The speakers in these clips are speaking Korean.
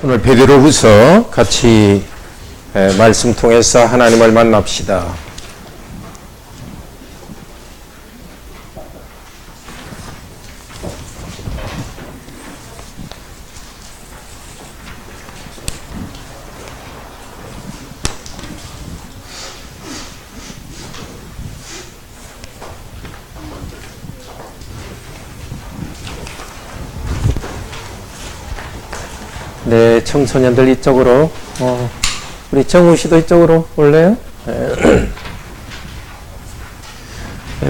오늘 베드로후서 같이 말씀 통해서 하나님을 만납시다. 네, 청소년들 이쪽으로, 우리 정우 씨도 이쪽으로 올래요?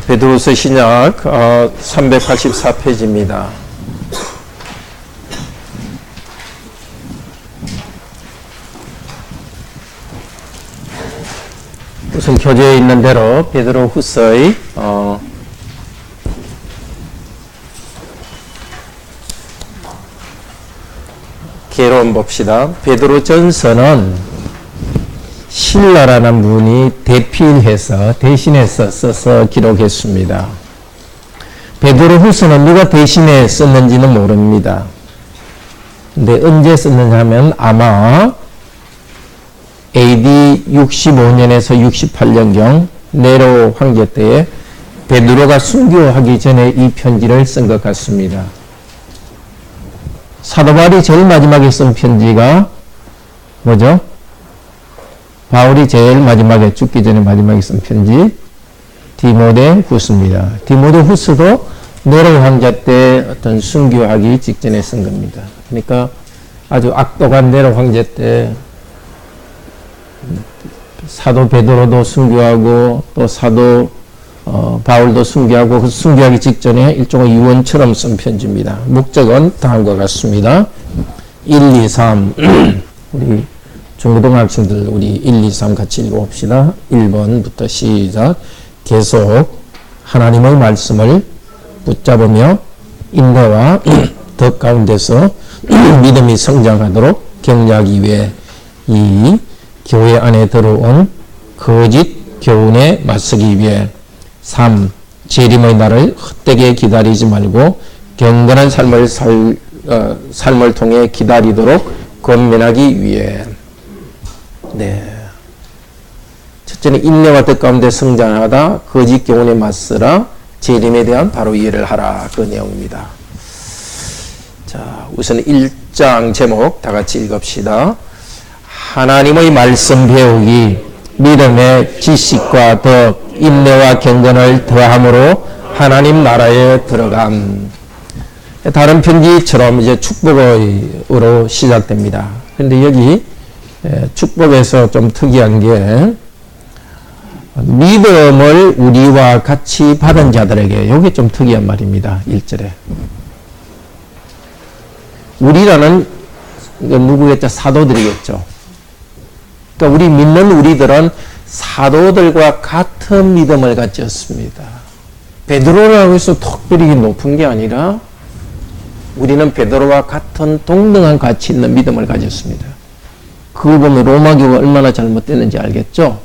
베드로후서 신약 384페이지입니다. 우선 교재에 있는 대로 베드로후서의 개론 봅시다. 베드로전서는 신라라는 분이 대신해서 써서 기록했습니다. 베드로후서는 누가 대신해 썼는지는 모릅니다. 근데 언제 썼느냐 하면 아마 AD 65년에서 68년경 네로 황제 때에 베드로가 순교하기 전에 이 편지를 쓴 것 같습니다. 사도 바울이 제일 마지막에 쓴 편지가 뭐죠? 바울이 제일 마지막에 죽기 전에 마지막에 쓴 편지 디모데후서입니다. 디모데후서도 네로 황제 때 어떤 순교하기 직전에 쓴 겁니다. 그러니까 아주 악독한 네로 황제 때 사도 베드로도 순교하고 또 사도 바울도 순교하고 그 순교하기 직전에 일종의 유언처럼 쓴 편지입니다. 목적은 다음과 같습니다. 1, 2, 3 우리 중고등학생들 우리 1, 2, 3 같이 읽어봅시다. 1번부터 시작. 계속 하나님의 말씀을 붙잡으며 인내와 덕 가운데서 믿음이 성장하도록 격려하기 위해 이 교회 안에 들어온 거짓 교훈에 맞서기 위해 3. 재림의 날을 헛되게 기다리지 말고 경건한 삶을 통해 기다리도록 권면하기 위해. 네. 첫째는 인내와 덕 가운데 성장하다 거짓 교훈에 맞서라 재림에 대한 바로 이해를 하라 그 내용입니다. 자, 우선 1장 제목 다 같이 읽읍시다. 하나님의 말씀 배우기 믿음의 지식과 덕 인내와 경건을 더함으로 하나님 나라에 들어감. 다른 편지처럼 이제 축복으로 시작됩니다. 그런데 여기 축복에서 좀 특이한 게 믿음을 우리와 같이 받은 자들에게 이게 좀 특이한 말입니다. 1절에 우리라는 누구겠죠? 사도들이겠죠. 그러니까 우리 믿는 우리들은 사도들과 같은 믿음을 가졌습니다. 베드로라고 해서 특별히 높은 게 아니라 우리는 베드로와 같은 동등한 가치 있는 믿음을 가졌습니다. 그걸 보면 로마교가 얼마나 잘못됐는지 알겠죠?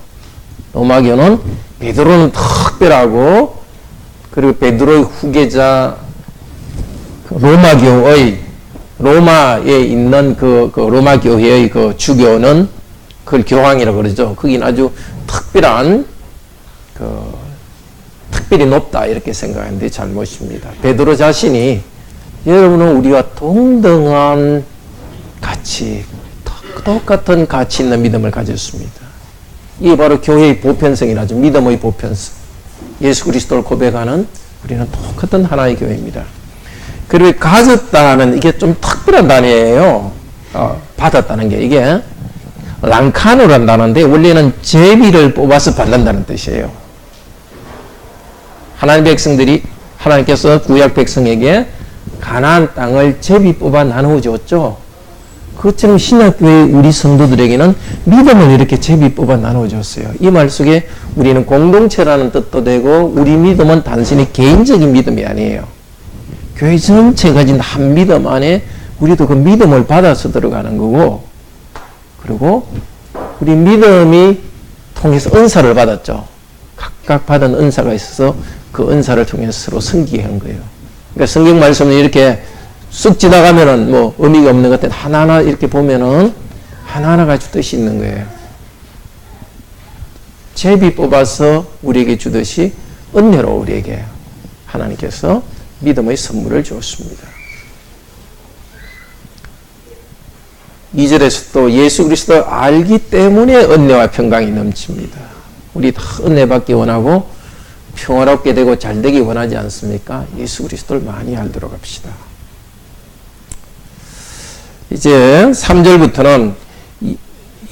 로마교는 베드로는 특별하고 그리고 베드로의 후계자 로마교의 로마에 있는 그 로마 교회의 그 주교는 그걸 교황이라고 그러죠. 거긴 아주 특별한 특별히 높다 이렇게 생각하는데 잘못입니다. 베드로 자신이 여러분은 우리가 동등한 가치, 똑같은 가치 있는 믿음을 가졌습니다. 이게 바로 교회의 보편성이라죠. 믿음의 보편성. 예수 그리스도를 고백하는 우리는 똑같은 하나의 교회입니다. 그리고 가졌다는 이게 좀 특별한 단어예요. 받았다는 게 이게 랑카노라는 단어인데 원래는 제비를 뽑아서 받는다는 뜻이에요. 하나님 백성들이 하나님께서 구약 백성에게 가나안 땅을 제비 뽑아 나누어 줬죠. 그것처럼 신약교회 우리 성도들에게는 믿음을 이렇게 제비 뽑아 나누어 줬어요. 이 말 속에 우리는 공동체라는 뜻도 되고 우리 믿음은 단순히 개인적인 믿음이 아니에요. 교회 전체 가진 한 믿음 안에 우리도 그 믿음을 받아서 들어가는 거고 그리고 우리 믿음이 통해서 은사를 받았죠. 각각 받은 은사가 있어서 그 은사를 통해서 서로 섬기게 한 거예요. 그러니까 성경 말씀은 이렇게 쑥 지나가면은 뭐 의미가 없는 것 같아. 하나하나 이렇게 보면은 하나하나 가지고 뜻이 있는 거예요. 제비 뽑아서 우리에게 주듯이 은혜로 우리에게 하나님께서 믿음의 선물을 주었습니다. 2절에서도 예수 그리스도를 알기 때문에 은혜와 평강이 넘칩니다. 우리 다 은혜 받기 원하고 평화롭게 되고 잘 되기 원하지 않습니까? 예수 그리스도를 많이 알도록 합시다. 이제 3절부터는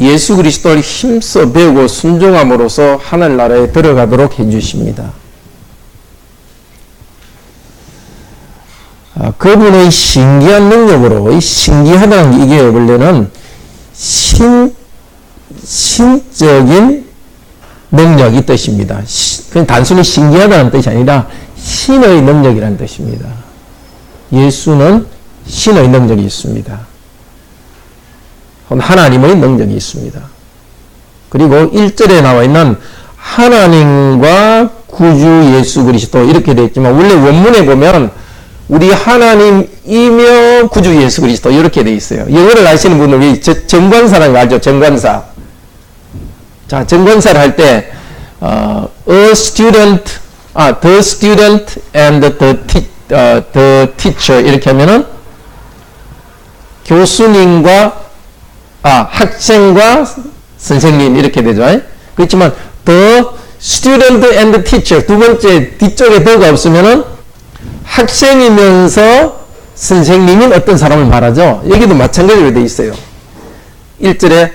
예수 그리스도를 힘써 배우고 순종함으로써 하늘나라에 들어가도록 해주십니다. 그분의 신기한 능력으로, 이 신기하다는 이게 원래는 신적인 능력이 뜻입니다. 그냥 단순히 신기하다는 뜻이 아니라 신의 능력이라는 뜻입니다. 예수는 신의 능력이 있습니다. 하나님의 능력이 있습니다. 그리고 1절에 나와 있는 하나님과 구주 예수 그리스도 이렇게 되어 있지만 원래 원문에 보면 우리 하나님이며 구주 예수 그리스도 이렇게 되어 있어요. 영어를 아시는 분들이 정관사라는 거 알죠? 정관사. 자, 정관사를 할 때 the student and the teacher 이렇게 하면은 교수님과 학생과 선생님 이렇게 되죠. 그렇지만 the student and the teacher 두 번째 뒤쪽에 더가 없으면은 학생이면서 선생님인 어떤 사람을 말하죠. 여기도 마찬가지로 되어 있어요. 1절에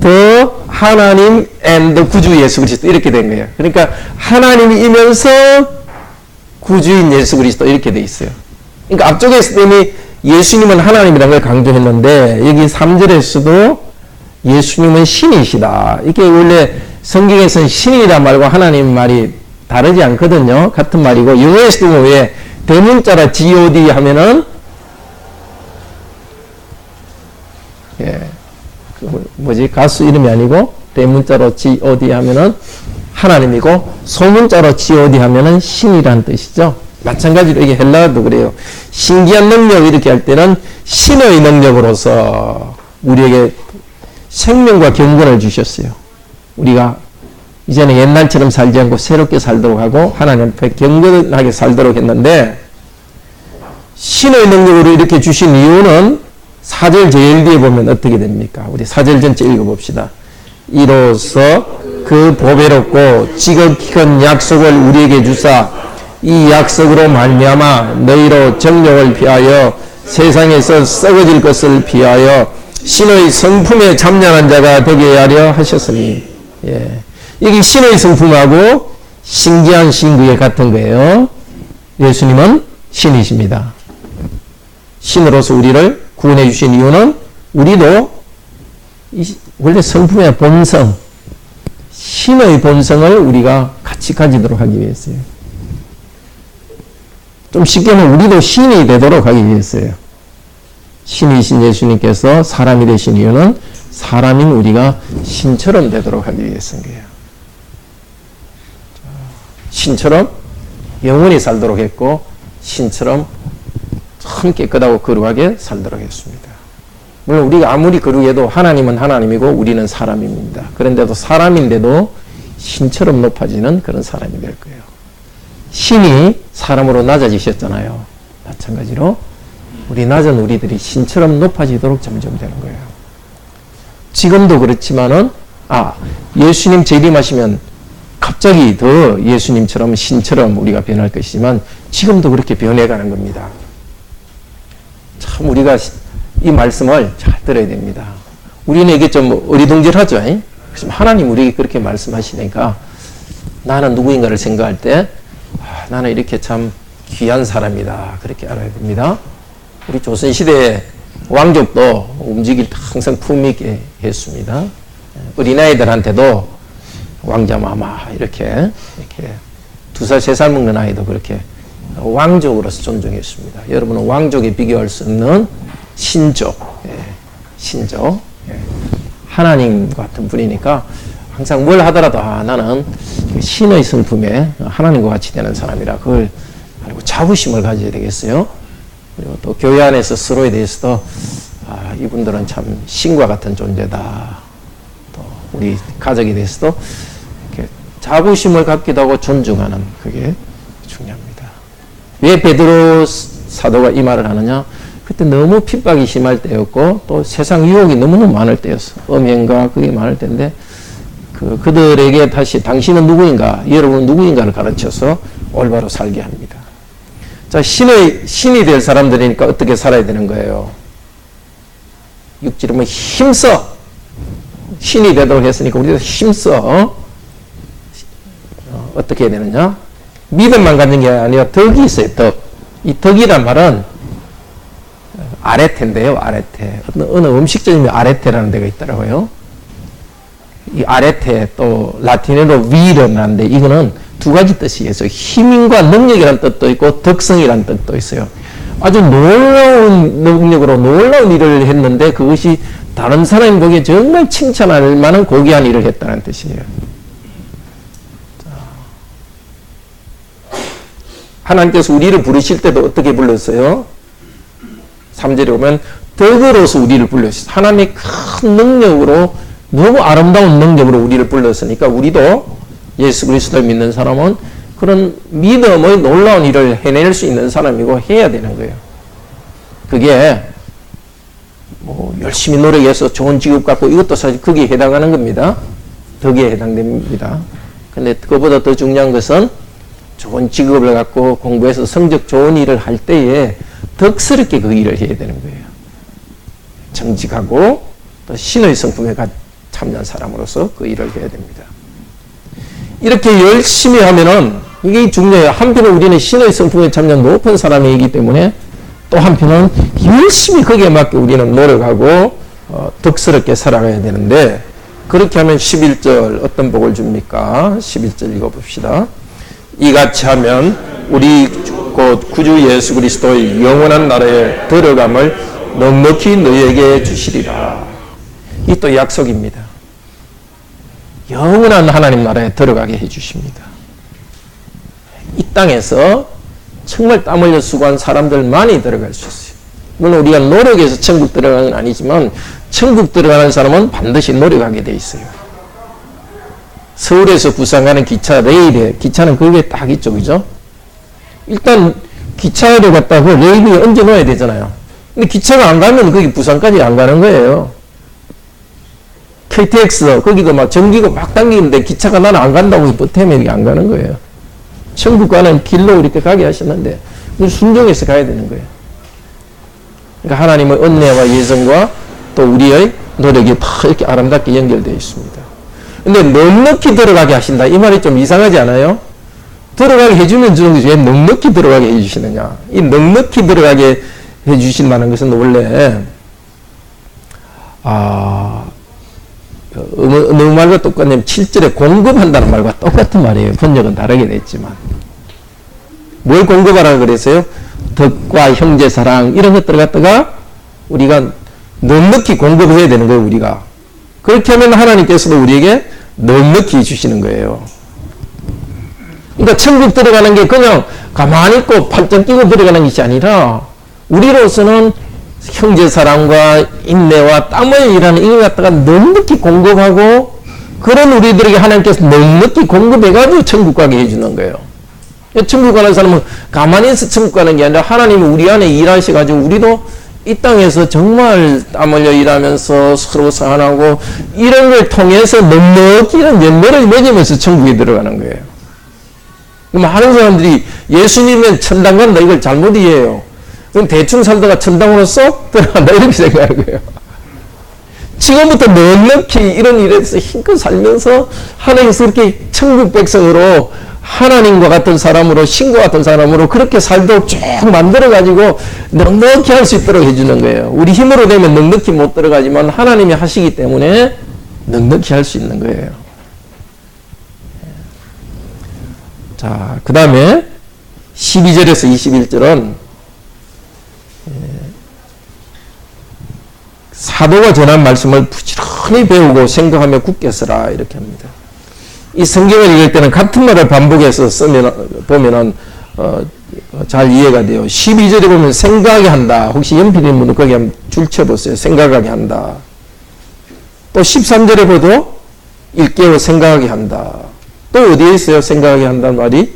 the 하나님 and 구주 예수 그리스도 이렇게 된 거예요. 그러니까 하나님이면서 구주인 예수 그리스도 이렇게 되어 있어요. 그러니까 앞쪽에서 이미 예수님은 하나님이라는 걸 강조했는데 여기 3절에서도 예수님은 신이시다. 이게 원래 성경에서는 신이란 말과 하나님 말이 다르지 않거든요. 같은 말이고 영어에서도 왜 대문자라 God 하면은 가수 이름이 아니고 대문자로 God 하면은 하나님이고 소문자로 God 하면은 신이란 뜻이죠. 마찬가지로 이게 헬라어도 그래요. 신기한 능력 이렇게 할 때는 신의 능력으로서 우리에게 생명과 경건을 주셨어요. 우리가 이제는 옛날처럼 살지 않고 새롭게 살도록 하고 하나님 앞에 경건하게 살도록 했는데 신의 능력으로 이렇게 주신 이유는 4절 제일 뒤에 보면 어떻게 됩니까? 우리 4절 전체 읽어봅시다. 이로써 그 보배롭고 지극히 큰 약속을 우리에게 주사 이 약속으로 말미암아 너희로 정욕을 피하여 세상에서 썩어질 것을 피하여 신의 성품에 참여한 자가 되게 하려 하셨으니 여기 신의 성품하고 신기한 신구에 같은 거예요. 예수님은 신이십니다. 신으로서 우리를 구원해 주신 이유는 우리도 원래 성품의 본성, 신의 본성을 우리가 같이 가지도록 하기 위해서요. 좀 쉽게 하면 우리도 신이 되도록 하기 위해서요. 신이신 예수님께서 사람이 되신 이유는 사람인 우리가 신처럼 되도록 하기 위해서인 거예요. 신처럼 영원히 살도록 했고 신처럼 참 깨끗하고 거룩하게 살도록 했습니다. 물론 우리가 아무리 거룩해도 하나님은 하나님이고 우리는 사람입니다. 그런데도 사람인데도 신처럼 높아지는 그런 사람이 될 거예요. 신이 사람으로 낮아지셨잖아요. 마찬가지로 우리 낮은 우리들이 신처럼 높아지도록 점점 되는 거예요. 지금도 그렇지만은 예수님 재림하시면 갑자기 더 예수님처럼 신처럼 우리가 변할 것이지만 지금도 그렇게 변해가는 겁니다. 참 우리가 이 말씀을 잘 들어야 됩니다. 우리는 이게 좀 어리둥절하죠. 하나님 우리에게 그렇게 말씀하시니까 나는 누구인가를 생각할 때 나는 이렇게 참 귀한 사람이다. 그렇게 알아야 됩니다. 우리 조선시대의 왕족도 움직일 때 항상 품위 있게 했습니다. 어린아이들한테도 왕자마마 이렇게 2살, 3살 먹는 아이도 그렇게 왕족으로서 존중했습니다. 여러분은 왕족에 비교할 수 없는 신족, 하나님 같은 분이니까 항상 뭘 하더라도 나는 신의 성품에 하나님과 같이 되는 사람이라 그걸 알고 그리고 자부심을 가져야 되겠어요. 그리고 또 교회 안에서 서로에 대해서도 이분들은 참 신과 같은 존재다. 또 우리 가족에 대해서도 이렇게 자부심을 갖기도 하고 존중하는 그게 중요합니다. 왜 베드로 사도가 이 말을 하느냐? 그때 너무 핍박이 심할 때였고 또 세상 유혹이 너무너무 많을 때였어. 음행과 그게 많을 때인데 그들에게 다시 당신은 누구인가, 여러분은 누구인가를 가르쳐서 올바로 살게 합니다. 자, 신이 될 사람들이니까 어떻게 살아야 되는 거예요? 육지름은 힘써. 신이 되도록 했으니까 우리도 힘써. 어떻게 해야 되느냐? 믿음만 갖는 게 아니라 덕이 있어요, 덕. 이 덕이란 말은 아레테인데요, 아레테. 어느 음식점에 아레테라는 데가 있더라고요. 이 아레테, 또 라틴어로 위르라는데 이거는 두 가지 뜻이 있어요. 힘과 능력이라는 뜻도 있고 덕성이라는 뜻도 있어요. 아주 놀라운 능력으로 놀라운 일을 했는데 그것이 다른 사람이 보기에 정말 칭찬할 만한 고귀한 일을 했다는 뜻이에요. 하나님께서 우리를 부르실 때도 어떻게 불렀어요? 3절에 보면 덕으로서 우리를 불렀어요. 하나님의 큰 능력으로 너무 아름다운 능력으로 우리를 불렀으니까 우리도 예수 그리스도를 믿는 사람은 그런 믿음의 놀라운 일을 해낼 수 있는 사람이고 해야 되는 거예요. 그게 뭐 열심히 노력해서 좋은 직업 갖고 이것도 사실 거기에 해당하는 겁니다. 덕에 해당됩니다. 근데 그보다 더 중요한 것은 좋은 직업을 갖고 공부해서 성적 좋은 일을 할 때에 덕스럽게 그 일을 해야 되는 거예요. 정직하고 또 신의 성품에 참여한 사람으로서 그 일을 해야 됩니다. 이렇게 열심히 하면은 이게 중요해요. 한편은 우리는 신의 성품에 참여한 높은 사람이기 때문에 또 한편은 열심히 거기에 맞게 우리는 노력하고 덕스럽게 살아가야 되는데 그렇게 하면 11절 어떤 복을 줍니까? 11절 읽어봅시다. 이같이 하면 우리 곧 구주 예수 그리스도의 영원한 나라에 들어감을 넉넉히 너희에게 주시리라. 이 또 약속입니다. 영원한 하나님 나라에 들어가게 해주십니다. 이 땅에서 정말 땀 흘려 수고한 사람들만이 들어갈 수 있어요. 물론 우리가 노력해서 천국 들어가는 건 아니지만 천국 들어가는 사람은 반드시 노력하게 돼 있어요. 서울에서 부산 가는 기차, 레일에, 기차는 그게 딱 있죠, 그죠? 일단 기차를 갖다 그 레일 위에 얹어 놓아야 되잖아요. 근데 기차가 안 가면 거기 부산까지 안 가는 거예요. KTX, 거기도 막 전기가 막 당기는데 기차가 나는 안 간다고 버티면 안 가는 거예요. 천국 가는 길로 이렇게 가게 하셨는데, 순종해서 가야 되는 거예요. 그러니까 하나님의 은혜와 예정과 또 우리의 노력이 다 이렇게 아름답게 연결되어 있습니다. 근데 넉넉히 들어가게 하신다. 이 말이 좀 이상하지 않아요? 들어가게 해주면 주는 거지. 왜 넉넉히 들어가게 해주시느냐. 이 넉넉히 들어가게 해주신다는 것은 원래, 어느 말과 똑같냐면 7절에 공급한다는 말과 똑같은 말이에요. 번역은 다르게 됐지만. 뭘 공급하라고 그랬어요? 덕과 형제사랑 이런 것들을 갖다가 우리가 넉넉히 공급해야 되는 거예요. 우리가. 그렇게 하면 하나님께서도 우리에게 넉넉히 주시는 거예요. 그러니까 천국 들어가는 게 그냥 가만히 있고 팔짱 끼고 들어가는 것이 아니라 우리로서는 형제사랑과 인내와 땀을 일하는 이걸 갖다가 넉넉히 공급하고 그런 우리들에게 하나님께서 넉넉히 공급해가지고 천국 가게 해주는 거예요. 천국 가는 사람은 가만히 있어 천국 가는 게 아니라 하나님이 우리 안에 일하셔가지고 우리도 이 땅에서 정말 땀 흘려 일하면서 서로 사랑하고 이런 걸 통해서 넉넉히 이런 연매를 맺으면서 천국에 들어가는 거예요. 많은 사람들이 예수님은 천당 간다 이걸 잘못 이해해요. 그럼 대충 살다가 천당으로 쏙 들어간다 이렇게 생각하는 거예요. 지금부터 넉넉히 이런 일에서 힘껏 살면서 하나님께서 그렇게 천국 백성으로 하나님과 같은 사람으로 신과 같은 사람으로 그렇게 살도록 쭉 만들어가지고 넉넉히 할 수 있도록 해주는 거예요. 우리 힘으로 되면 넉넉히 못 들어가지만 하나님이 하시기 때문에 넉넉히 할 수 있는 거예요. 자, 그 다음에 12절에서 21절은 사도가 전한 말씀을 부지런히 배우고 생각하며 굳게 써라 이렇게 합니다. 이 성경을 읽을 때는 같은 말을 반복해서 보면은 잘 이해가 돼요. 12절에 보면 생각하게 한다. 혹시 연필 있는 분은 거기 한번 줄 쳐보세요. 생각하게 한다. 또 13절에 보도 일깨워 생각하게 한다. 또 어디에 있어요? 생각하게 한다는 말이?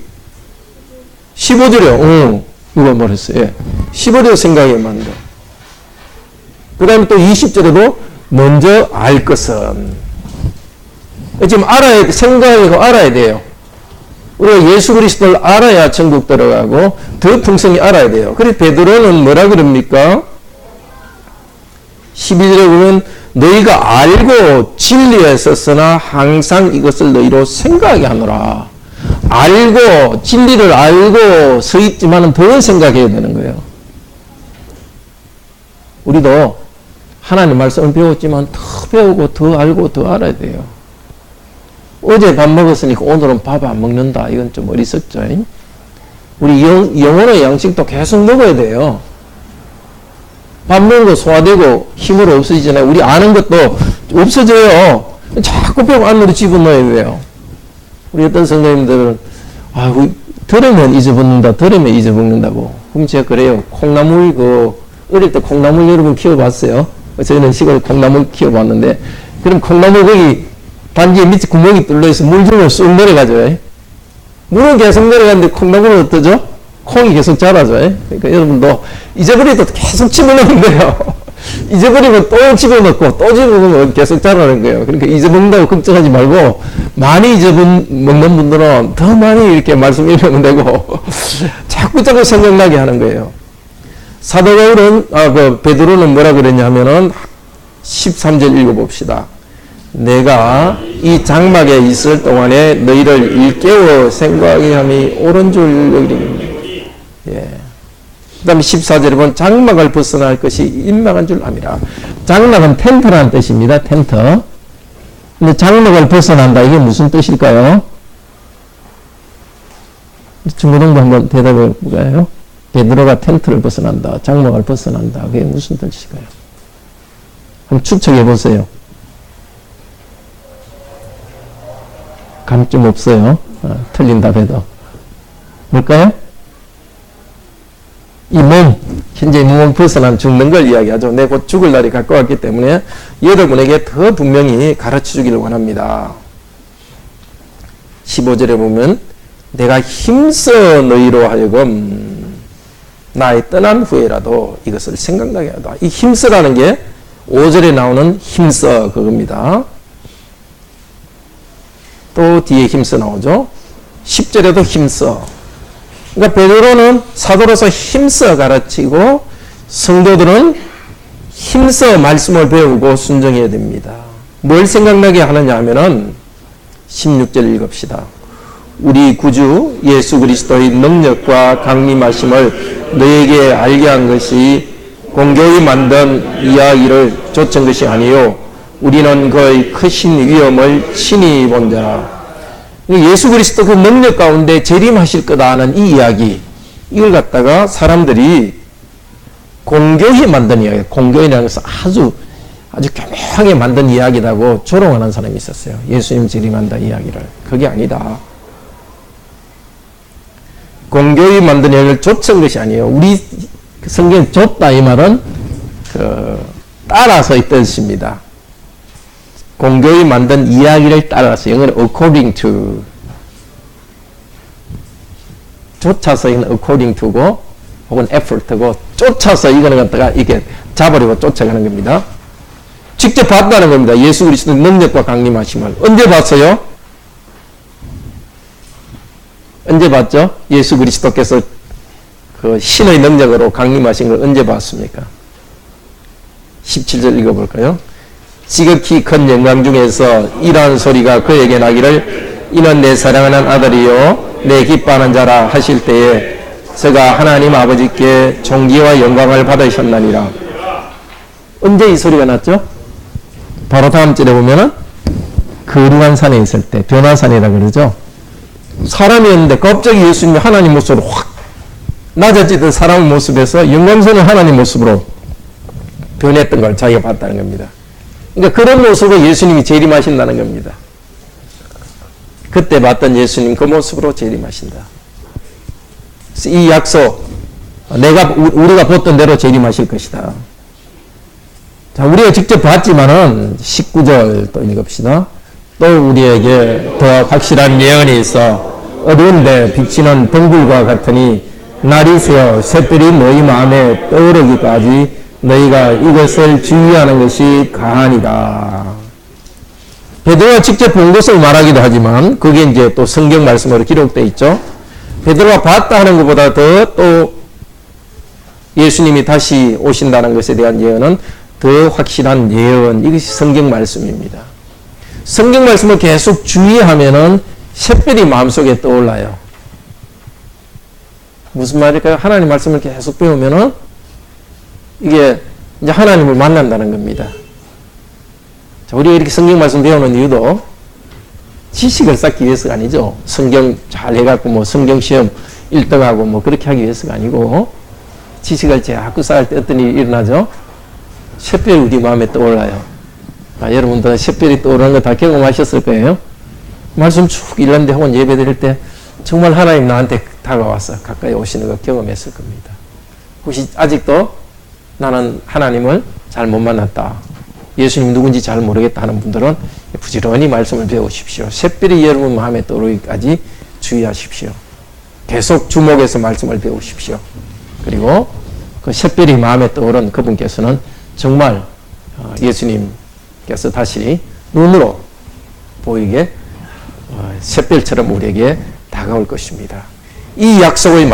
15절이요. 이거 뭐랬어요? 예. 15절에 생각하게 한다. 그 다음에 또 20절에도 먼저 알 것은. 지금 생각하고 알아야 돼요. 우리가 예수 그리스도를 알아야 천국 들어가고 더 풍성히 알아야 돼요. 그래서 베드로는 뭐라 그럽니까? 12절에 보면 너희가 알고 진리에 있었으나 항상 이것을 너희로 생각하게 하노라. 알고 진리를 알고 서 있지만은 더 생각해야 되는 거예요. 우리도 하나님 말씀을 배웠지만 더 배우고 더 알고 더 알아야 돼요. 어제 밥 먹었으니까 오늘은 밥 안 먹는다. 이건 좀 어리석죠. 우리 영혼의 양식도 계속 먹어야 돼요. 밥 먹는 거 소화되고 힘으로 없어지잖아요. 우리 아는 것도 없어져요. 자꾸 뼈 안으로 집어넣어야 돼요. 우리 어떤 선생님들은 들으면 잊어먹는다. 들으면 잊어먹는다고. 그럼 제가 그래요. 콩나물 어릴 때 콩나물 여러분 키워봤어요? 저희는 시골에 콩나물 키워봤는데 그럼 콩나물 거기 단지에 밑에 구멍이 뚫려있어 물 주면 쑥 내려가죠. 물은 계속 내려가는데 콩나물은 어떠죠? 콩이 계속 자라죠. 그러니까 여러분도 잊어버리도 계속 집어넣는 거예요. 잊어버리면 또 집어넣고 또 집어넣으면 계속 자라는 거예요. 그러니까 잊어먹는다고 걱정하지 말고 많이 잊어먹는 분들은 더 많이 이렇게 말씀 읽으면 되고 자꾸 생각나게 하는 거예요. 사도 바울은 베드로는 뭐라 그랬냐 하면은 13절 읽어봅시다. 내가 이 장막에 있을 동안에 너희를 일깨워 생각하게 함이 옳은 줄 여기니. 예. 그 다음에 14절에 보면 장막을 벗어날 것이 임박한 줄 압니다. 장막은 텐트라는 뜻입니다. 텐트. 근데 장막을 벗어난다. 이게 무슨 뜻일까요? 중고등부 한번 대답해 볼까요? 베드로가 텐트를 벗어난다. 장막을 벗어난다. 그게 무슨 뜻일까요? 한번 추측해 보세요. 감점 없어요. 틀린 답에도. 뭘까요? 이 몸, 현재 몸을 벗어난 죽는 걸 이야기하죠. 내 곧 죽을 날이 가까웠기 때문에 여러분에게 더 분명히 가르쳐 주기를 원합니다. 15절에 보면 내가 힘써 너희로 하여금 나의 떠난 후에라도 이것을 생각나게 하다. 이 힘써라는 게 5절에 나오는 힘써 그겁니다. 또 뒤에 힘써 나오죠. 10절에도 힘써. 그러니까 베드로는 사도로서 힘써 가르치고 성도들은 힘써 말씀을 배우고 순종해야 됩니다. 뭘 생각나게 하느냐 하면은 16절 읽읍시다. 우리 구주 예수 그리스도의 능력과 강림하심을 너에게 알게 한 것이 공교히 만든 이야기를 좇은 것이 아니요 우리는 그의 크신 위엄을 친히 본 자라. 예수 그리스도 그 능력 가운데 재림하실 거다 하는 이 이야기, 이걸 갖다가 사람들이 공교히 만든 이야기, 공교히라는 것은 아주 교묘하게 만든 이야기라고 조롱하는 사람이 있었어요. 예수님 재림한다 이야기를. 그게 아니다. 공교히 만든 이야기를 좇은 것이 아니에요. 우리 성경에 좇다 이 말은 따라서 이 뜻입니다. 공교히 만든 이야기를 따라서, 영어로 according to, 쫓아서 이건 according to고 혹은 effort고 쫓아서 이거는 갖다가 이게 잡으려고 쫓아가는 겁니다. 직접 봤다는 겁니다. 예수 그리스도의 능력과 강림하심을. 언제 봤어요? 언제 봤죠? 예수 그리스도께서 그 신의 능력으로 강림하신 걸 언제 봤습니까? 17절 읽어볼까요? 지극히 큰 영광 중에서 이러한 소리가 그에게 나기를 이는 내 사랑하는 아들이요 내 기뻐하는 자라 하실 때에 저가 하나님 아버지께 존귀와 영광을 받으셨나니라. 언제 이 소리가 났죠? 바로 다음 절에 보면은 거룩한 산에 있을 때, 변화산이라 그러죠. 사람이었는데 갑자기 예수님이 하나님 모습으로 확 낮아지던 사람 모습에서 영광스러운 하나님 모습으로 변했던 걸 자기가 봤다는 겁니다. 그러니까 그런 모습으로 예수님이 재림하신다는 겁니다. 그때 봤던 예수님 그 모습으로 재림하신다. 이 약속, 우리가 보던 대로 재림하실 것이다. 자, 우리가 직접 봤지만은 19절 또 읽읍시다. 또 우리에게 더 확실한 예언이 있어 어두운데 비치는 등불과 같으니 날이 새어 샛별이 너희 마음에 떠오르기까지 너희가 이것을 주의하는 것이 가하니라. 베드로가 직접 본 것을 말하기도 하지만 그게 이제 또 성경 말씀으로 기록되어 있죠. 베드로가 봤다 하는 것보다 더 또 예수님이 다시 오신다는 것에 대한 예언은 더 확실한 예언, 이것이 성경 말씀입니다. 성경 말씀을 계속 주의하면은 샛별이 마음속에 떠올라요. 무슨 말일까요? 하나님 말씀을 계속 배우면은 이게 이제 하나님을 만난다는 겁니다. 자, 우리가 이렇게 성경 말씀 배우는 이유도 지식을 쌓기 위해서가 아니죠. 성경 잘 해갖고 뭐 성경 시험 1등하고 뭐 그렇게 하기 위해서가 아니고 지식을 자꾸 쌓을 때 어떤 일이 일어나죠? 샛별이 우리 마음에 떠올라요. 여러분들 샛별이 떠오르는 거 다 경험하셨을 거예요. 말씀 쭉 읽는데 혹은 예배 드릴 때 정말 하나님 나한테 다가와서 가까이 오시는 거 경험했을 겁니다. 혹시 아직도 나는 하나님을 잘 못 만났다, 예수님 누군지 잘 모르겠다 하는 분들은 부지런히 말씀을 배우십시오. 샛별이 여러분 마음에 떠오르기까지 주의하십시오. 계속 주목해서 말씀을 배우십시오. 그리고 그 샛별이 마음에 떠오른 그분께서는 정말 예수님께서 다시 눈으로 보이게 샛별처럼 우리에게 다가올 것입니다. 이 약속의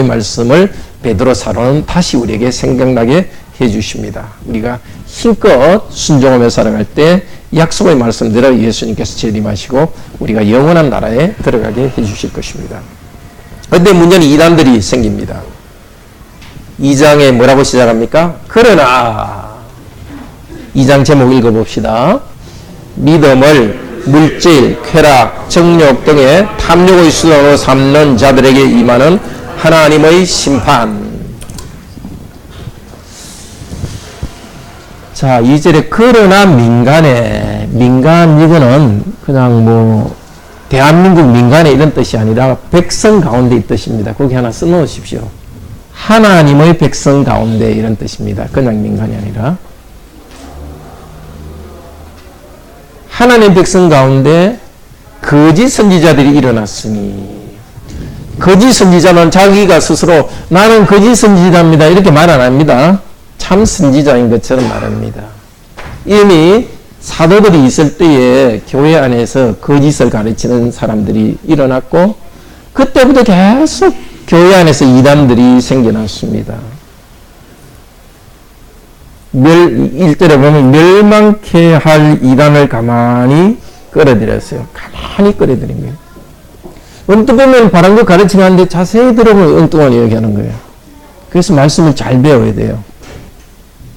말씀을 베드로 사도는 다시 우리에게 생각나게 해주십니다. 우리가 힘껏 순종하며 살아갈 때 약속의 말씀대로 예수님께서 재림하시고 우리가 영원한 나라에 들어가게 해주실 것입니다. 그런데 문제는 이단들이 생깁니다. 2장에 뭐라고 시작합니까? 그러나 2장 제목 읽어봅시다. 믿음을 물질, 쾌락, 정욕 등의 탐욕의 수단으로 삼는 자들에게 임하는 하나님의 심판. 자, 2절에 그러나 민간 이거는 그냥 뭐 대한민국 민간의 이런 뜻이 아니라 백성 가운데 이 뜻입니다. 거기 하나 써놓으십시오. 하나님의 백성 가운데 이런 뜻입니다. 그냥 민간이 아니라 하나님 백성 가운데 거짓 선지자들이 일어났으니, 거짓 선지자는 자기가 스스로 나는 거짓 선지자입니다 이렇게 말 안 합니다. 참 선지자인 것처럼 말합니다. 이미 사도들이 있을 때에 교회 안에서 거짓을 가르치는 사람들이 일어났고 그때부터 계속 교회 안에서 이단들이 생겨났습니다. 1절에 보면 멸망케 할 이단을 가만히 끌어들였어요. 가만히 끌어들입니다. 언뜻 보면 바른 거 가르치는데 자세히 들어보면 엉뚱하게 얘기하는 거예요. 그래서 말씀을 잘 배워야 돼요.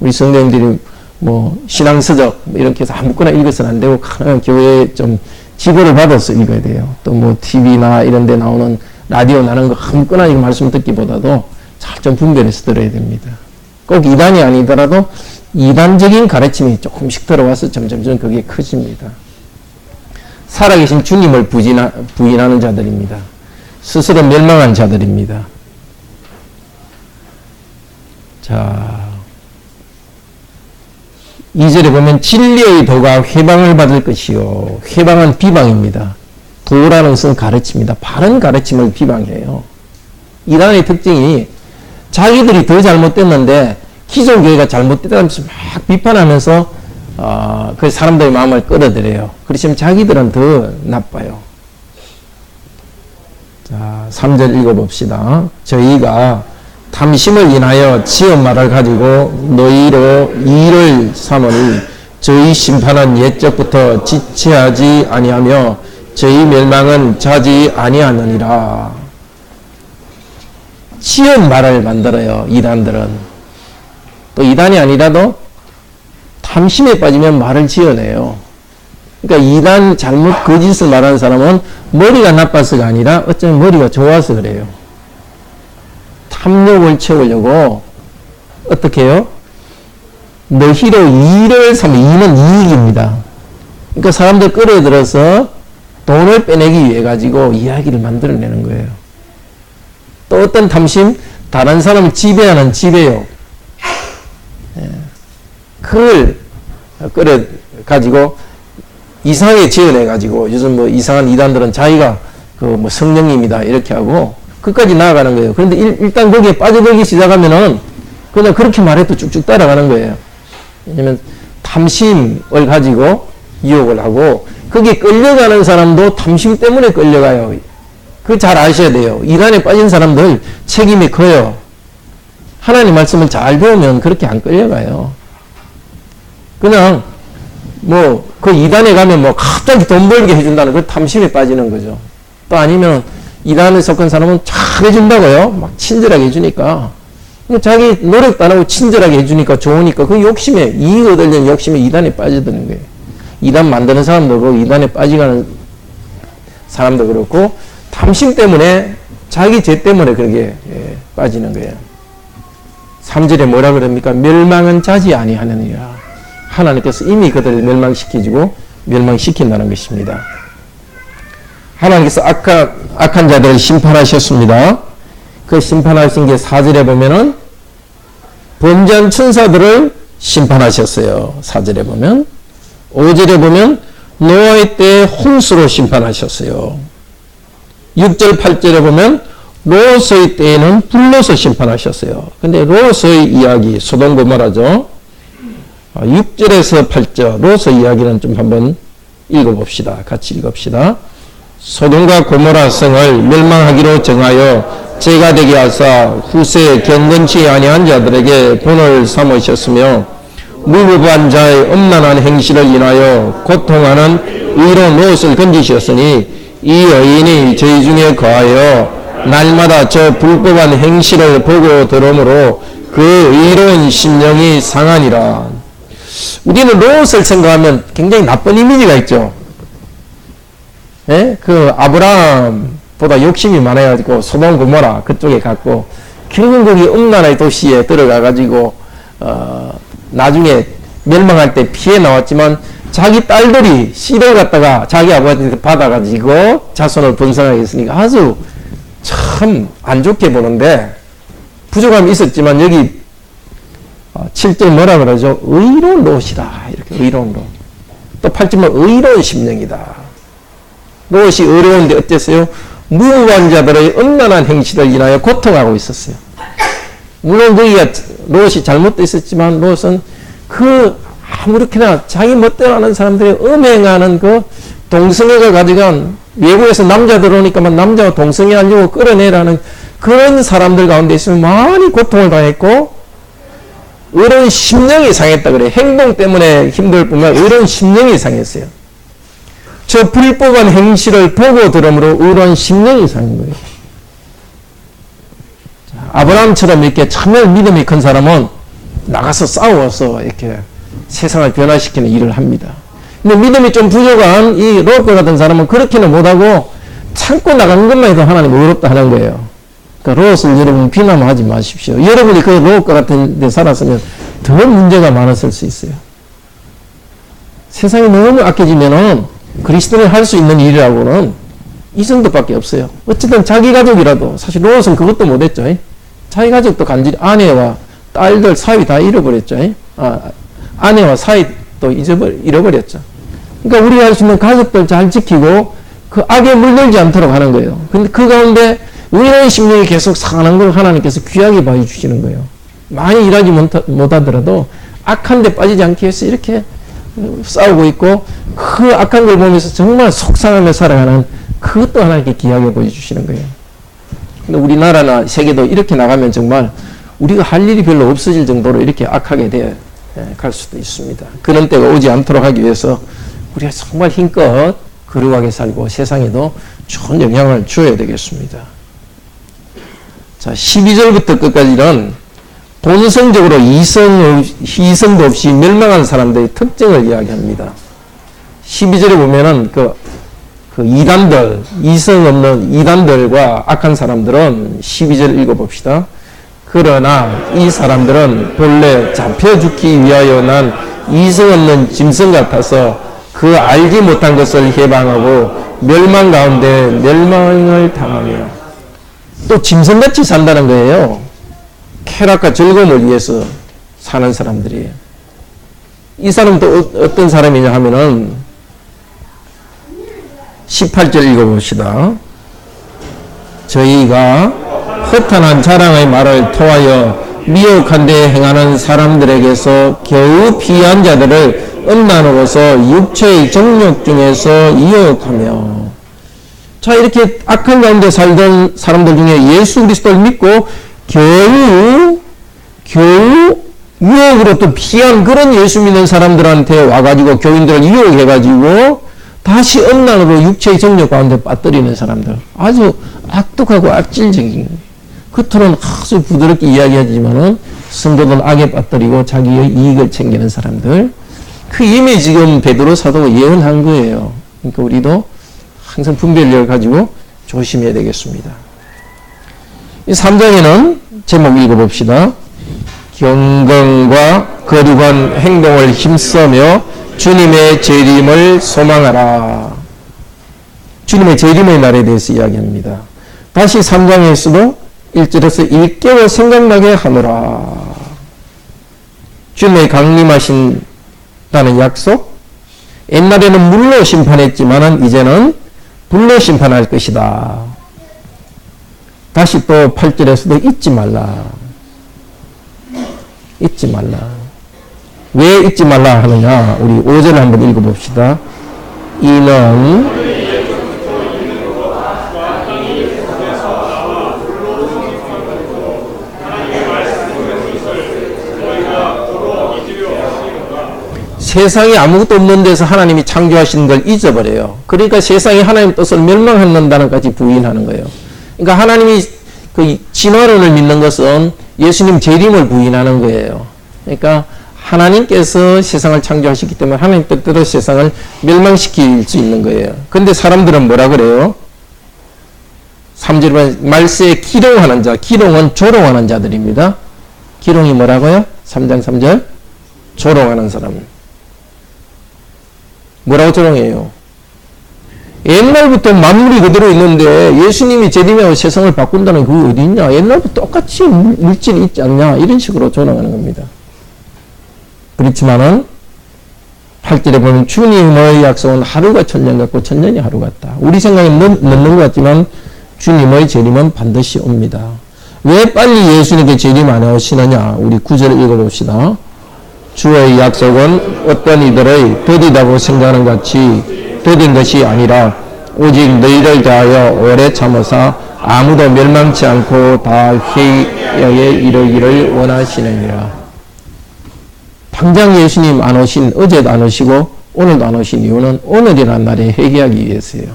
우리 성도님들이 뭐 신앙서적 이렇게 해서 아무거나 읽어서는 안 되고 교회에 좀 지도를 받아서 읽어야 돼요. 또 뭐 TV나 이런 데 나오는 라디오 나는 거 아무거나 이 말씀 듣기보다도 잘 좀 분별해서 들어야 됩니다. 꼭 이단이 아니더라도 이단적인 가르침이 조금씩 들어와서 점점점 그게 커집니다. 살아계신 주님을 부인하는 자들입니다. 스스로 멸망한 자들입니다. 자, 2절에 보면 진리의 도가 회방을 받을 것이요. 회방은 비방입니다. 도라는 것은 가르침입니다. 바른 가르침을 비방해요. 이단의 특징이 자기들이 더 잘못됐는데 기존 교회가 잘못됐다면서 막 비판하면서 그 사람들의 마음을 끌어들여요. 그렇지만 자기들은 더 나빠요. 자, 3절 읽어봅시다. 저희가 탐심을 인하여 지은 말을 가지고 너희로 일을 삼으니 저희 심판은 옛적부터 지체하지 아니하며 저희 멸망은 자지 아니하느니라. 지은 말을 만들어요. 이단들은. 또 이단이 아니라도 탐심에 빠지면 말을 지어내요. 그러니까 이단 잘못 거짓을 말하는 사람은 머리가 나빠서가 아니라 어쩌면 머리가 좋아서 그래요. 탐욕을 채우려고 어떻게 해요? 너희로 일을 삼으면, 이는 이익입니다. 그러니까 사람들 끌어들여서 돈을 빼내기 위해 가지고 이야기를 만들어내는 거예요. 또 어떤 탐심? 다른 사람을 지배하는 지배욕. 그걸 끌어 가지고 이상하게 지어내 가지고 요즘 뭐 이상한 이단들은 자기가 그 뭐 성령님이다 이렇게 하고 끝까지 나아가는 거예요. 그런데 일단 거기에 빠져들기 시작하면은 그냥 그렇게 말해도 쭉쭉 따라가는 거예요. 왜냐면 탐심을 가지고 유혹을 하고 거기에 끌려가는 사람도 탐심 때문에 끌려가요. 그거 잘 아셔야 돼요. 이단에 빠진 사람들 책임이 커요. 하나님 말씀을 잘 배우면 그렇게 안 끌려가요. 그냥 뭐 그 이단에 가면 뭐 갑자기 돈 벌게 해준다는 그 탐심에 빠지는 거죠. 또 아니면 이단에 속한 사람은 잘해준다고요. 막 친절하게 해주니까. 자기 노력도 안 하고 친절하게 해주니까 좋으니까 그 욕심에 이익 얻으려는 욕심에 이단에 빠져드는 거예요. 이단 만드는 사람도 그렇고 이단에 빠지가는 사람도 그렇고 탐심 때문에 자기 죄 때문에 그렇게 빠지는 거예요. 3절에 뭐라 그럽니까? 멸망은 자지 아니하느니라. 하나님께서 이미 그들을 멸망시키고 멸망시킨다는 것입니다. 하나님께서 악한 자들을 심판하셨습니다. 그 심판하신 게 4절에 보면은 범죄한 천사들을 심판하셨어요. 4절에 보면. 5절에 보면 노아의 때에 홍수로 심판하셨어요. 6절 8절에 보면 롯의 때에는 불로서 심판하셨어요. 근데 롯의 이야기 소돔 고모라죠. 6절에서 8절 롯의 이야기는 좀 한번 읽어봅시다. 같이 읽읍시다. 소돔과 고모라 성을 멸망하기로 정하여 죄가 되게 하사 후세에 경건치 아니한 자들에게 본을 삼으셨으며 무법한 자의 엄난한 행실을 인하여 고통하는 의로운 롯을 건지셨으니 이 의인이 저희 중에 거하여 날마다 저 불법한 행실을 보고 들으므로 그 의로운 심령이 상하니라. 우리는 롯을 생각하면 굉장히 나쁜 이미지가 있죠. 예? 그 아브라함보다 욕심이 많아가지고 소돔 고모라 그쪽에 갔고 결국 거기 음란의 도시에 들어가가지고 나중에 멸망할 때 피해 나왔지만 자기 딸들이 씨를 갖다가 자기 아버지한테 받아가지고 자손을 번성하게 했으니까 아주 참 안 좋게 보는데 부족함이 있었지만 여기 7절 뭐라 그러죠? 의로운 롯이다. 이렇게 의로운 롯. 또 8절은 의로운 심령이다. 롯이 어려운데 어땠어요? 무고한 자들의 음란한 행실을 인하여 고통하고 있었어요. 물론 거기가 롯이 잘못되어 있었지만 롯은 그 아무렇게나 자기 멋대로 하는 사람들이 음행하는 그 동성애가 가져간 외국에서 남자 들어오니까만 남자가 동성애 하려고 끌어내라는 그런 사람들 가운데 있으면 많이 고통을 당했고 의로운 심령이 상했다 그래. 행동 때문에 힘들 뿐만 의로운 심령이 상했어요. 저 불법한 행실을 보고 들으므로 의로운 심령이 상한 거예요. 아브라함처럼 이렇게 참여한 믿음이 큰 사람은 나가서 싸워서 이렇게 세상을 변화시키는 일을 합니다. 근데 믿음이 좀 부족한 이 롯과 같은 사람은 그렇게는 못하고 참고 나가는 것만 해도 하나님 의롭다 하는 거예요. 그러니까 롯을 여러분 비난하지 마십시오. 여러분이 그 롯과 같은 데 살았으면 더 문제가 많았을 수 있어요. 세상이 너무 아껴지면은 그리스도인이 할 수 있는 일이라고는 이 정도밖에 없어요. 어쨌든 자기 가족이라도 사실 롯은 그것도 못했죠. 자기 가족도 간절히 아내와 딸들 사위 다 잃어버렸죠. 아내와 사위도 잃어버렸죠. 그러니까 우리가 할 수 있는 가족들 잘 지키고 그 악에 물들지 않도록 하는 거예요. 근데 그 가운데 의로운 심령이 계속 상하는 걸 하나님께서 귀하게 봐주시는 거예요. 많이 일하지 못하더라도 악한 데 빠지지 않기 위해서 이렇게 싸우고 있고 그 악한 걸 보면서 정말 속상하며 살아가는 그것도 하나님께 귀하게 보여주시는 거예요. 근데 우리나라나 세계도 이렇게 나가면 정말 우리가 할 일이 별로 없어질 정도로 이렇게 악하게 갈 수도 있습니다. 그런 때가 오지 않도록 하기 위해서 우리가 정말 힘껏 거룩하게 살고 세상에도 좋은 영향을 주어야 되겠습니다. 자, 12절부터 끝까지는 본성적으로 희생도 없이 멸망한 사람들의 특징을 이야기합니다. 12절에 보면은 그 이단들, 이성 없는 이단들과 악한 사람들은 12절 읽어봅시다. 그러나 이 사람들은 본래 잡혀 죽기 위하여 난 이성 없는 짐승 같아서 그 알지 못한 것을 해방하고 멸망 가운데 멸망을 당하며 또 짐승같이 산다는 거예요. 쾌락과 즐거움을 위해서 사는 사람들이에요. 이 사람도 어떤 사람이냐 하면은 18절 읽어봅시다. 저희가 허탄한 자랑의 말을 토하여 미혹한 데 행하는 사람들에게서 겨우 피한 자들을 엄란하고서 육체의 정욕 중에서 유혹하며. 자, 이렇게 악한 가운데 살던 사람들 중에 예수 그리스도를 믿고 겨우 유혹으로 또 피한 그런 예수 믿는 사람들한테 와가지고 교인들을 유혹해가지고 다시 엄란으로 육체의 정욕 가운데 빠뜨리는 사람들. 아주 악독하고 악질적인, 겉으로는 아주 부드럽게 이야기하지만은 성도들 악에 빠뜨리고 자기의 이익을 챙기는 사람들. 그 이미 지금 베드로 사도가 예언한 거예요. 그러니까 우리도 항상 분별력을 가지고 조심해야 되겠습니다. 이 3장에는 제목 읽어봅시다. 경건과 거룩한 행동을 힘써며 주님의 재림을 소망하라. 주님의 재림의 날에 대해서 이야기합니다. 다시 3장에서도 1절에서 일깨워 생각나게 하노라. 주님의 강림하신다는 약속. 옛날에는 물로 심판했지만 이제는 불로 심판할 것이다. 다시 또 8절에서도 잊지 말라. 잊지 말라. 왜 잊지 말라 하느냐? 우리 5절을 한번 읽어봅시다. 이는 세상에 아무것도 없는 데서 하나님이 창조하신 걸 잊어버려요. 그러니까 세상이 하나님 뜻을 멸망한다는 까지 부인하는 거예요. 그러니까 하나님이 그 진화론을 믿는 것은 예수님 재림을 부인하는 거예요. 그러니까 하나님께서 세상을 창조하셨기 때문에 하나님 뜻대로 세상을 멸망시킬 수 있는 거예요. 근데 사람들은 뭐라 그래요? 3절에 보면 말세에 기롱하는 자, 기롱은 조롱하는 자들입니다. 기롱이 뭐라고요? 3장 3절 조롱하는 사람. 뭐라고 조롱해요? 옛날부터 만물이 그대로 있는데 예수님이 재림하고 세상을 바꾼다는 그게 어디 있냐? 옛날부터 똑같이 물질이 있지 않냐? 이런 식으로 조롱하는 겁니다. 그렇지만은 8절에 보면 주님의 약속은 하루가 천년 같고 천년이 하루 같다. 우리 생각에 늦는 것 같지만 주님의 재림은 반드시 옵니다. 왜 빨리 예수님께 재림 안 오시느냐? 우리 9절 읽어봅시다. 주의 약속은 어떤 이들의 더디다고 생각하는 같이 더딘 것이 아니라 오직 너희를 대하여 오래 참으사 아무도 멸망치 않고 다 회개에 이르기를 원하시느니라. 당장 예수님 안 오신, 어제도 안 오시고 오늘도 안 오신 이유는 오늘이라는 날에 회개하기 위해서예요.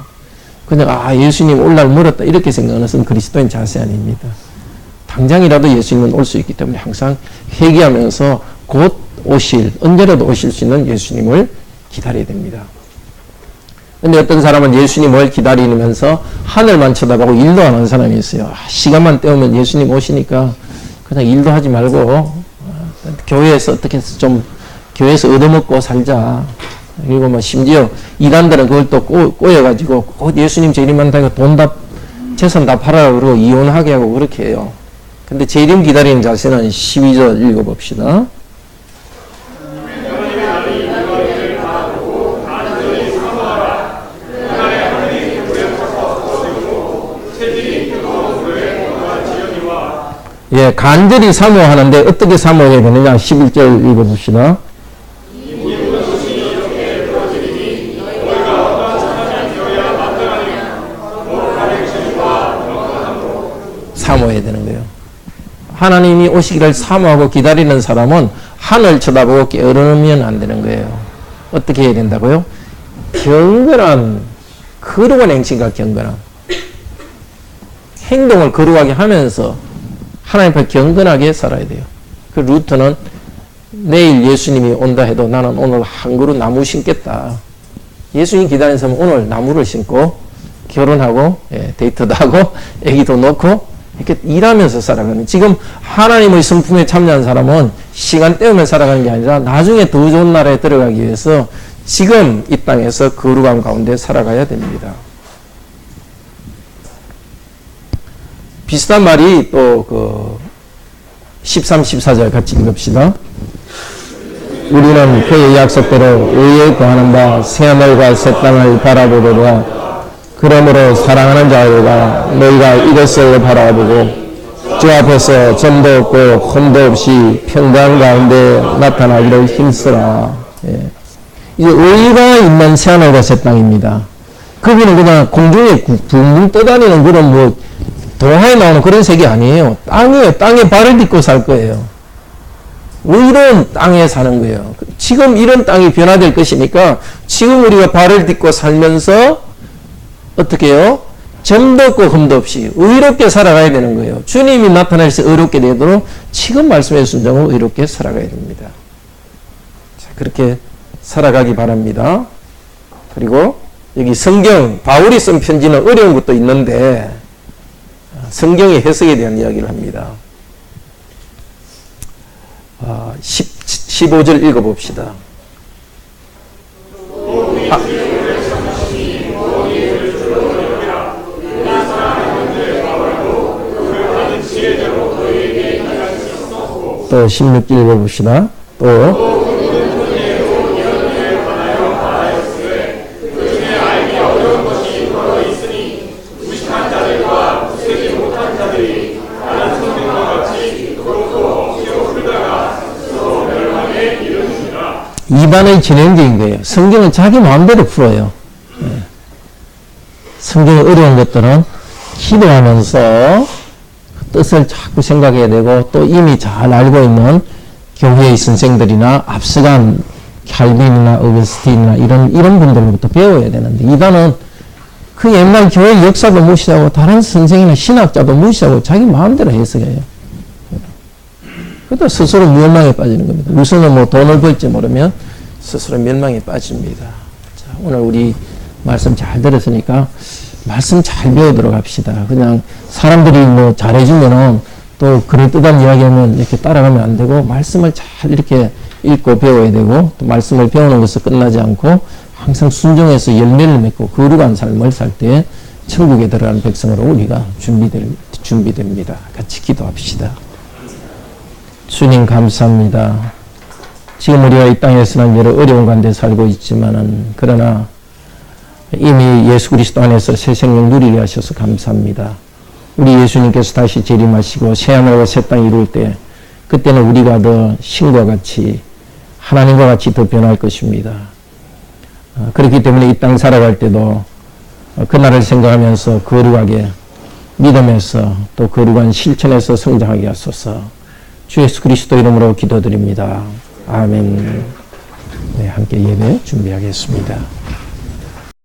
그냥 예수님 올 날 멀었다 이렇게 생각하는 것은 그리스도인 자세 아닙니다. 당장이라도 예수님은 올 수 있기 때문에 항상 회개하면서 곧 언제라도 오실 수 있는 예수님을 기다려야 됩니다. 근데 어떤 사람은 예수님을 기다리면서 하늘만 쳐다보고 일도 안 하는 사람이 있어요. 시간만 때우면 예수님 오시니까 그냥 일도 하지 말고 교회에서 어떻게 해서 좀 교회에서 얻어먹고 살자. 그리고 뭐 심지어 일한다는 그걸 또 꼬여가지고 곧 예수님 재림한다니까 돈 다 재산 다 팔아라 그러고 이혼하게 하고 그렇게 해요. 근데 재림 기다리는 자세는 12절 읽어봅시다. 예, 간절히 사모하는데 어떻게 사모해야 되느냐? 11절 읽어봅시다. 사모해야 되는 거예요. 하나님이 오시기를 사모하고 기다리는 사람은 하늘 쳐다보고 게으르면 안 되는 거예요. 어떻게 해야 된다고요? 경건한, 거룩한 행실과 경건함. 행동을 거룩하게 하면서 하나님 앞에 경건하게 살아야 돼요. 그 루트는 내일 예수님이 온다 해도 나는 오늘 한 그루 나무 심겠다. 예수님 기다리는 사람은 오늘 나무를 심고 결혼하고 데이트도 하고 애기도 놓고 이렇게 일하면서 살아가는. 지금 하나님의 성품에 참여한 사람은 시간 때우며 살아가는 게 아니라 나중에 더 좋은 나라에 들어가기 위해서 지금 이 땅에서 거룩한 가운데 살아가야 됩니다. 비슷한 말이 또 13, 14절 같이 읽읍시다. 우리는 그의 약속대로 의에 거하는 바 새하늘과 새 땅을 바라보도다. 그러므로 사랑하는 자들과 너희가 이것을 바라보고 주 앞에서 점도 없고 흠도 없이 평강 가운데 나타나기를 힘쓰라. 예. 이제 의가 있는 새하늘과 새 땅입니다. 거기는 그냥 공중에 붕붕 떠다니는 그런 동화에 나오는 그런 색이 아니에요. 땅이에요. 땅에 발을 딛고 살 거예요. 의로운 땅에 사는 거예요. 지금 이런 땅이 변화될 것이니까 지금 우리가 발을 딛고 살면서 어떻게 해요? 점도 없고 흠도 없이 의롭게 살아가야 되는 거예요. 주님이 나타나서 의롭게 되도록 지금 말씀의 순종으로 의롭게 살아가야 됩니다. 자, 그렇게 살아가기 바랍니다. 그리고 여기 성경, 바울이 쓴 편지는 어려운 것도 있는데 성경의 해석에 대한 이야기를 합니다. 15절 읽어봅시다. 또 16절 읽어봅시다. 또 이반의 진행적인 거예요. 성경은 자기 마음대로 풀어요. 성경의 어려운 것들은 기도하면서 뜻을 자꾸 생각해야 되고 또 이미 잘 알고 있는 교회의 선생들이나 앞서간 칼빈이나 어거스틴이나 이런 분들로부터 배워야 되는데 이반은 그 옛날 교회 역사도 무시하고 다른 선생이나 신학자도 무시하고 자기 마음대로 해석해요. 그러다 스스로 멸망에 빠지는 겁니다. 우선은 돈을 벌지 모르면 스스로 멸망에 빠집니다. 자, 오늘 우리 말씀 잘 들었으니까 말씀 잘 배우도록 합시다. 그냥 사람들이 잘해주면은 또 그럴듯한 이야기하면 이렇게 따라가면 안 되고 말씀을 잘 이렇게 읽고 배워야 되고 또 말씀을 배우는 것을 끝나지 않고 항상 순종해서 열매를 맺고 거룩한 삶을 살 때 천국에 들어가는 백성으로 우리가 준비됩니다. 같이 기도합시다. 주님 감사합니다. 지금 우리가 이 땅에서는 여러 어려운 가운데 살고 있지만은 그러나 이미 예수 그리스도 안에서 새 생명 누리게 하셔서 감사합니다. 우리 예수님께서 다시 재림하시고 새하늘과 새 땅 이룰 때 그때는 우리가 더 신과 같이 하나님과 같이 더 변할 것입니다. 그렇기 때문에 이 땅 살아갈 때도 그날을 생각하면서 거룩하게 믿음에서 또 거룩한 실천에서 성장하게 하소서. 주 예수 그리스도 이름으로 기도드립니다. 아멘. 네, 함께 예배 준비하겠습니다.